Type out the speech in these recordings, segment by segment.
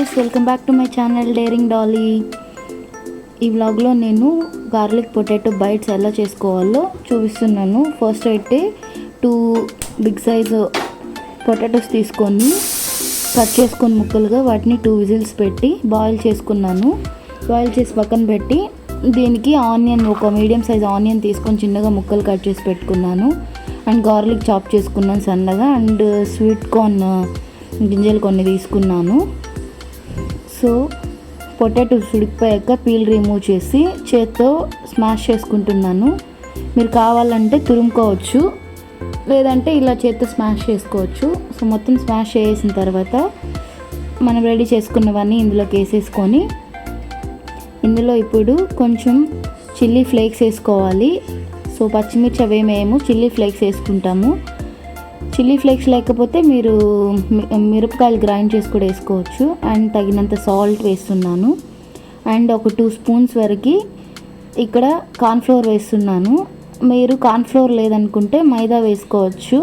Guys, welcome back to my channel daring Dolly. ఈ వ్లాగ్లో నేను గార్లిక్ పొటాటో బైట్స్ ఎలా చేసుకోవాలో చూపిస్తున్నాను. ఫస్ట్ అయితే 2 బిగ్ సైజ్ పొటాటోస్ తీసుకొని కట్ చేసుకొని ముక్కలుగా వాటిని 2 విజిల్స్ పెట్టి బాయిల్ చేసుకున్నాను. బాయిల్ చేసి పక్కన పెట్టి దీనికి ఆనియన్, ఒక మీడియం సైజ్ ఆనియన్ తీసుకొని చిన్నగా ముక్కలు కట్ చేసి పెట్టుకున్నాను. అండ్ గార్లిక్ చాప్ చేసుకున్నాను సన్నగా. అండ్ స్వీట్ కార్న్ గింజలు కొన్ని తీసుకున్నాను. సో పొటాటోస్ ఉడికిపోయాక పీల్ రిమూవ్ చేసి చేత్తో స్మాష్ చేసుకుంటున్నాను. మీరు కావాలంటే తురుముకోవచ్చు, లేదంటే ఇలా చేత్తో స్మాష్ చేసుకోవచ్చు. సో మొత్తం స్మాష్ చేసిన తర్వాత మనం రెడీ చేసుకున్నవన్నీ ఇందులోకి వేసేసుకొని, ఇందులో ఇప్పుడు కొంచెం చిల్లీ ఫ్లేక్స్ వేసుకోవాలి. సో పచ్చిమిర్చి అవేమేమో చిల్లీ ఫ్లేక్స్ వేసుకుంటాము. చిల్లీ ఫ్లేక్స్ లేకపోతే మీరు మిరపకాయలు గ్రైండ్ చేసి కూడా వేసుకోవచ్చు. అండ్ తగినంత సాల్ట్ వేస్తున్నాను. అండ్ ఒక 2 స్పూన్స్ వరకు ఇక్కడ కార్న్ఫ్లోర్ వేస్తున్నాను. మీరు కార్న్ఫ్లోర్ లేదనుకుంటే మైదా వేసుకోవచ్చు.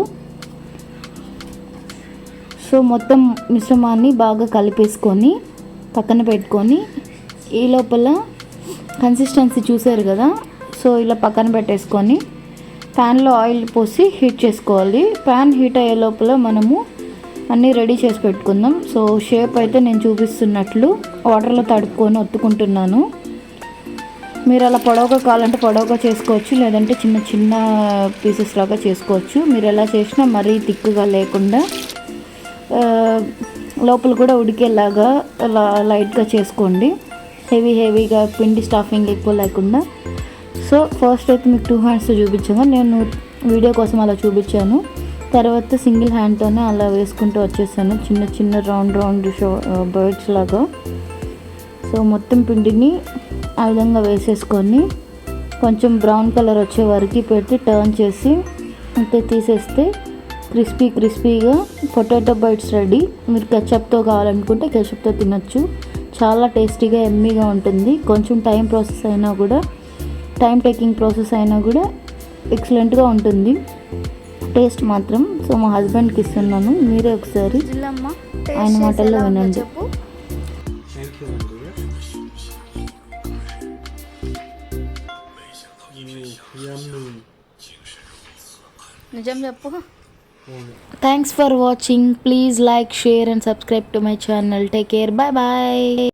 సో మొత్తం మిశ్రమాన్ని బాగా కలిపేసుకొని పక్కన పెట్టుకొని, ఈ లోపల కన్సిస్టెన్సీ చూసారు కదా, సో ఇలా పక్కన పెట్టేసుకొని ప్యాన్లో ఆయిల్ పోసి హీట్ చేసుకోవాలి. ప్యాన్ హీట్ అయ్యే లోపల మనము అన్నీ రెడీ చేసి పెట్టుకుందాం. సో షేప్ అయితే నేను చూపిస్తున్నట్లు వాటర్లో తడుపుకొని ఒత్తుకుంటున్నాను. మీరు అలా పొడవుగా కావాలంటే పొడవుగా చేసుకోవచ్చు, లేదంటే చిన్న చిన్న పీసెస్ లాగా చేసుకోవచ్చు. మీరు ఎలా చేసినా మరీ థిక్గా లేకుండా లోపల కూడా ఉడికేలాగా అలా లైట్గా చేసుకోండి. హెవీగా పిండి స్టఫింగ్ ఎక్కువ లేకుండా. సో ఫస్ట్ అయితే మీకు 2 హ్యాండ్స్తో చూపించాను, నేను వీడియో కోసం అలా చూపించాను. తర్వాత సింగిల్ హ్యాండ్తోనే అలా వేసుకుంటూ వచ్చేసాను, చిన్న చిన్న రౌండ్ బర్డ్స్ లాగా. సో మొత్తం పిండిని ఆ విధంగా వేసేసుకొని కొంచెం బ్రౌన్ కలర్ వచ్చే వరకు పెట్టి టర్న్ చేసి అంతే తీసేస్తే క్రిస్పీగా పొటాటో బైట్స్ రెడీ. మీరు కెచప్తో కావాలనుకుంటే కెచప్తో తినచ్చు. చాలా టేస్టీగా ఎమ్మీగా ఉంటుంది. కొంచెం టైం టేకింగ్ ప్రాసెస్ అయినా కూడా ఎక్సలెంట్గా ఉంటుంది టేస్ట్ మాత్రం. సో మా హస్బెండ్కి ఇస్తున్నాను, మీరే ఒకసారి ఆయన మాటల్లో వినండి. నిజం చెప్పు. Thanks for watching. Please like, share and subscribe to my channel. Take care. Bye bye.